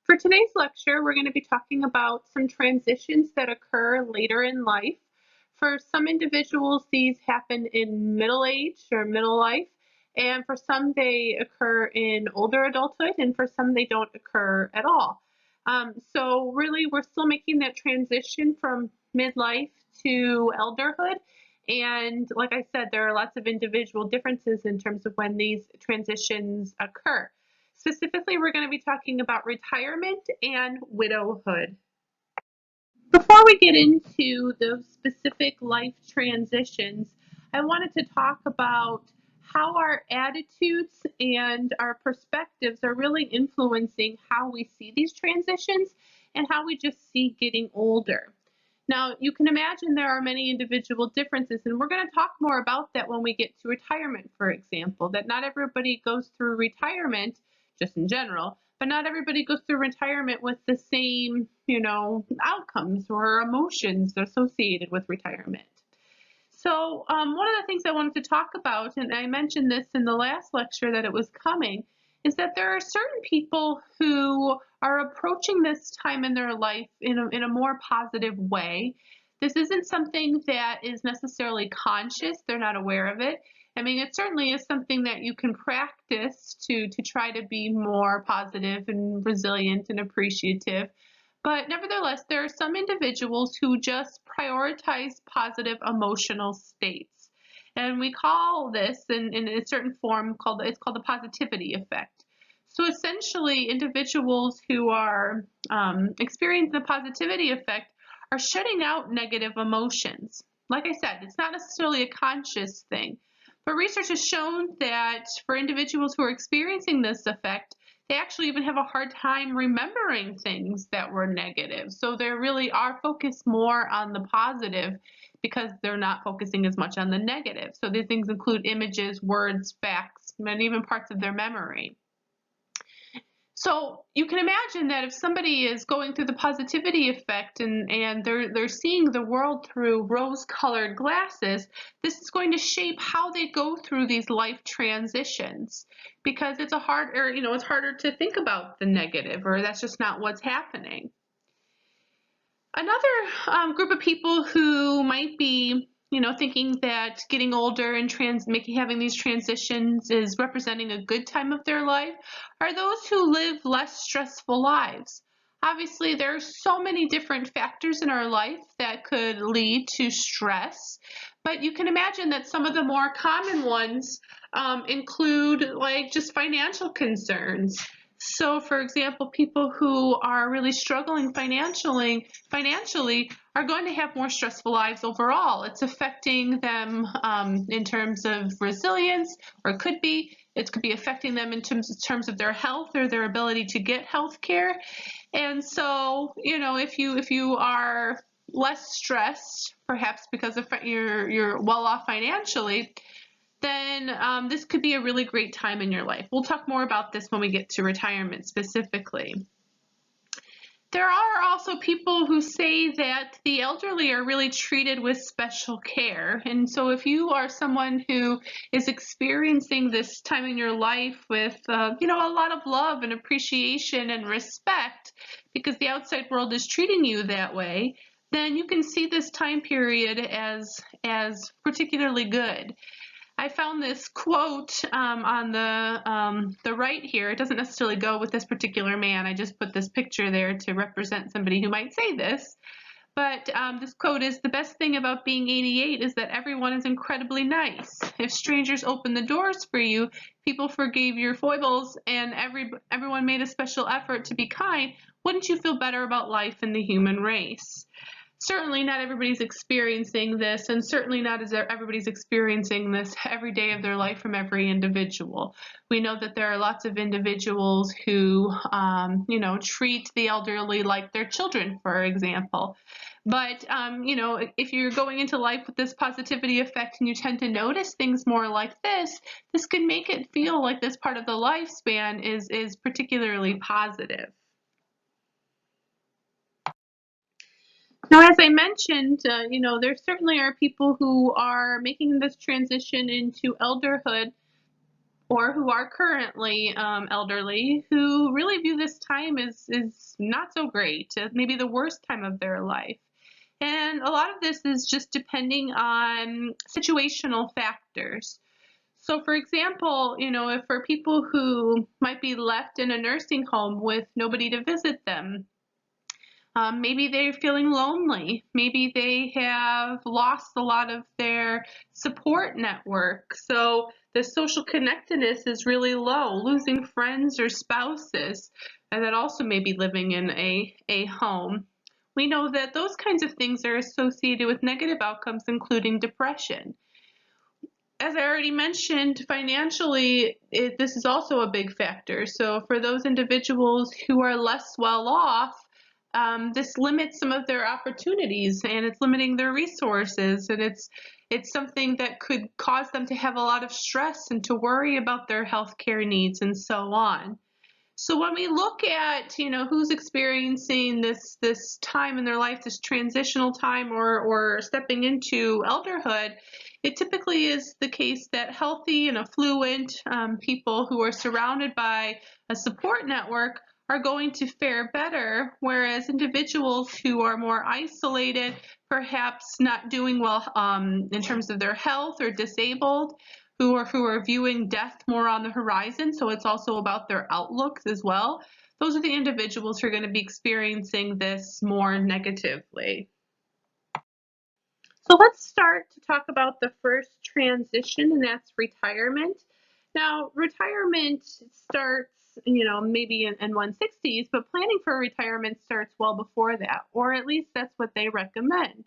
For today's lecture, we're going to be talking about some transitions that occur later in life. For some individuals, these happen in middle age or middle life, and for some, they occur in older adulthood, and for some, they don't occur at all. So really, we're still making that transition from midlife to elderhood. And like I said, there are lots of individual differences in terms of when these transitions occur. Specifically, we're going to be talking about retirement and widowhood. Before we get into those specific life transitions, I wanted to talk about how our attitudes and our perspectives are really influencing how we see these transitions and how we just see getting older. Now, you can imagine there are many individual differences, and we're going to talk more about that when we get to retirement, for example, that not everybody goes through retirement, just in general, but not everybody goes through retirement with the same, outcomes or emotions associated with retirement. So one of the things I wanted to talk about, and I mentioned this in the last lecture that it was coming, is that there are certain people who are approaching this time in their life in a more positive way. This isn't something that is necessarily conscious. They're not aware of it. I mean, it certainly is something that you can practice to try to be more positive and resilient and appreciative. But nevertheless, there are some individuals who just prioritize positive emotional states. And we call this in a certain form it's called the positivity effect. So essentially, individuals who are experiencing the positivity effect are shutting out negative emotions. Like I said, it's not necessarily a conscious thing, but research has shown that for individuals who are experiencing this effect, they actually even have a hard time remembering things that were negative. So they really are focused more on the positive because they're not focusing as much on the negative. So these things include images, words, facts, and even parts of their memory. So you can imagine that if somebody is going through the positivity effect and they're seeing the world through rose-colored glasses, this is going to shape how they go through these life transitions, because it's harder to think about the negative, or that's just not what's happening. Another group of people who might be thinking that getting older and having these transitions is representing a good time of their life are those who live less stressful lives. Obviously, there are so many different factors in our life that could lead to stress, but you can imagine that some of the more common ones include just financial concerns. So, for example, people who are really struggling financially are going to have more stressful lives overall. It's affecting them in terms of resilience, or it could be affecting them in terms of their health or their ability to get health care. And so, if you are less stressed, perhaps because of you're well off financially, then this could be a really great time in your life. We'll talk more about this when we get to retirement specifically. There are also people who say that the elderly are really treated with special care. And so if you are someone who is experiencing this time in your life with, a lot of love and appreciation and respect because the outside world is treating you that way, then you can see this time period as particularly good. I found this quote on the right here. It doesn't necessarily go with this particular man. I just put this picture there to represent somebody who might say this. But this quote is, "The best thing about being 88 is that everyone is incredibly nice. If strangers opened the doors for you, people forgave your foibles, and everyone made a special effort to be kind, wouldn't you feel better about life and the human race?" Certainly not everybody's experiencing this, and certainly not everybody's experiencing this every day of their life from every individual. We know that there are lots of individuals who, treat the elderly like their children, for example. But, if you're going into life with this positivity effect and you tend to notice things more like this can make it feel like this part of the lifespan is particularly positive. Now, as I mentioned, there certainly are people who are making this transition into elderhood or who are currently elderly, who really view this time as is not so great, maybe the worst time of their life. And a lot of this is just depending on situational factors. So for example, if for people who might be left in a nursing home with nobody to visit them, maybe they're feeling lonely. Maybe they have lost a lot of their support network. So the social connectedness is really low, losing friends or spouses, and that also may be living in a home. We know that those kinds of things are associated with negative outcomes, including depression. As I already mentioned, financially, this is also a big factor. So for those individuals who are less well off, this limits some of their opportunities, and it's limiting their resources, and it's something that could cause them to have a lot of stress and to worry about their healthcare needs and so on. So when we look at, who's experiencing this time in their life, this transitional time or stepping into elderhood, it typically is the case that healthy and affluent people who are surrounded by a support network are going to fare better, whereas individuals who are more isolated, perhaps not doing well in terms of their health or disabled, who are viewing death more on the horizon, so it's also about their outlooks as well. Those are the individuals who are going to be experiencing this more negatively. So let's start to talk about the first transition, and that's retirement. Now, retirement starts, maybe in 160s, but planning for retirement starts well before that, or at least that's what they recommend.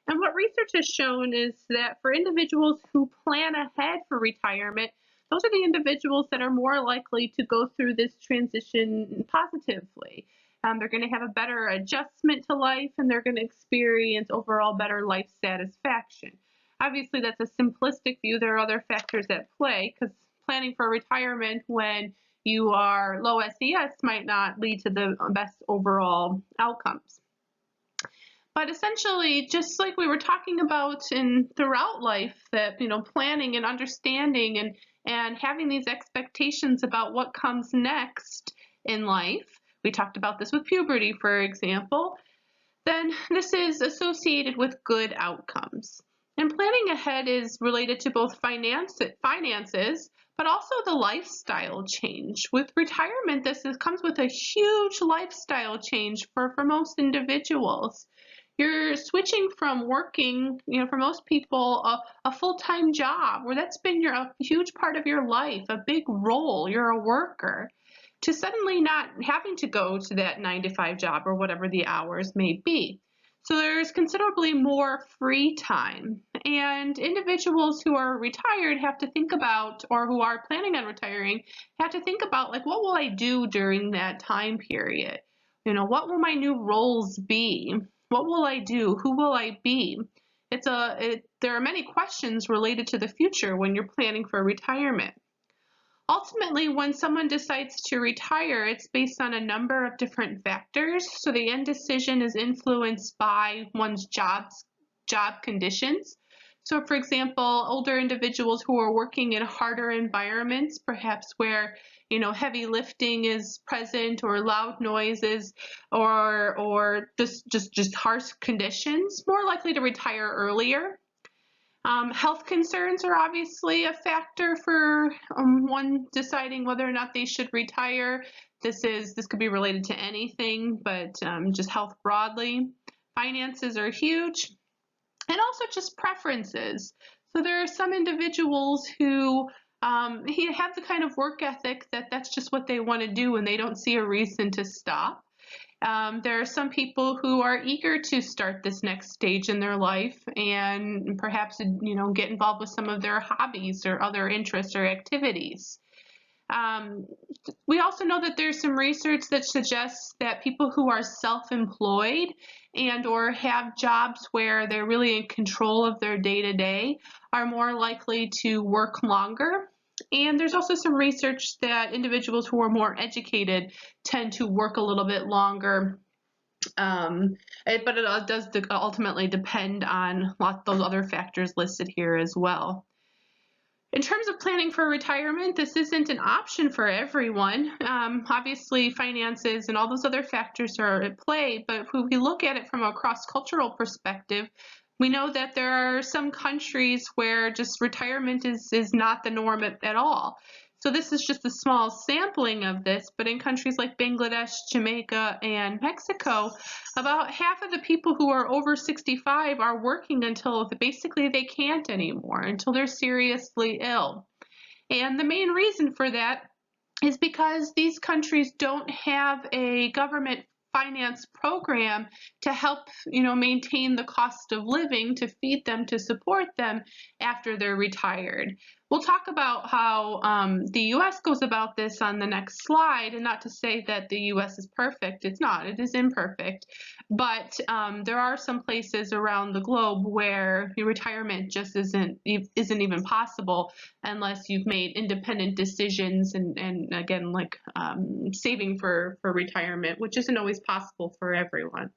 And what research has shown is that for individuals who plan ahead for retirement, those are the individuals that are more likely to go through this transition positively. They're going to have a better adjustment to life, and they're going to experience overall better life satisfaction. Obviously, that's a simplistic view. There are other factors at play, because planning for retirement when you are low SES might not lead to the best overall outcomes. But essentially, just like we were talking about throughout life, that planning and understanding and having these expectations about what comes next in life. We talked about this with puberty, for example. Then this is associated with good outcomes. And planning ahead is related to both finances, but also the lifestyle change. With retirement, comes with a huge lifestyle change for most individuals. You're switching from working, for most people, a full-time job where that's been a huge part of your life, a big role, you're a worker, to suddenly not having to go to that 9 to 5 job or whatever the hours may be. So there's considerably more free time. And individuals who are retired have to think about, or who are planning on retiring, have to think about, like, what will I do during that time period? What will my new roles be? What will I do? Who will I be? There are many questions related to the future when you're planning for retirement. Ultimately, when someone decides to retire, it's based on a number of different factors. So the end decision is influenced by one's job conditions. So for example, older individuals who are working in harder environments, perhaps where heavy lifting is present, or loud noises, or just harsh conditions, more likely to retire earlier. Health concerns are obviously a factor for one deciding whether or not they should retire. This could be related to anything, but just health broadly. Finances are huge, and also just preferences. So there are some individuals who have the kind of work ethic that's just what they want to do, and they don't see a reason to stop. There are some people who are eager to start this next stage in their life and perhaps, get involved with some of their hobbies or other interests or activities. We also know that there's some research that suggests that people who are self-employed and or have jobs where they're really in control of their day-to-day are more likely to work longer. And there's also some research that individuals who are more educated tend to work a little bit longer. But it does ultimately depend on those other factors listed here as well. In terms of planning for retirement, this isn't an option for everyone. Obviously, finances and all those other factors are at play, but if we look at it from a cross-cultural perspective, we know that there are some countries where just retirement is not the norm at all. So this is just a small sampling of this, but in countries like Bangladesh, Jamaica, and Mexico, about half of the people who are over 65 are working until basically they can't anymore, until they're seriously ill. And the main reason for that is because these countries don't have a government finance program to help, maintain the cost of living, to feed them, to support them after they're retired. We'll talk about how the U.S. goes about this on the next slide, and not to say that the U.S. is perfect. It's not. It is imperfect. But there are some places around the globe where your retirement just isn't even possible unless you've made independent decisions and again, like saving for retirement, which isn't always possible for everyone.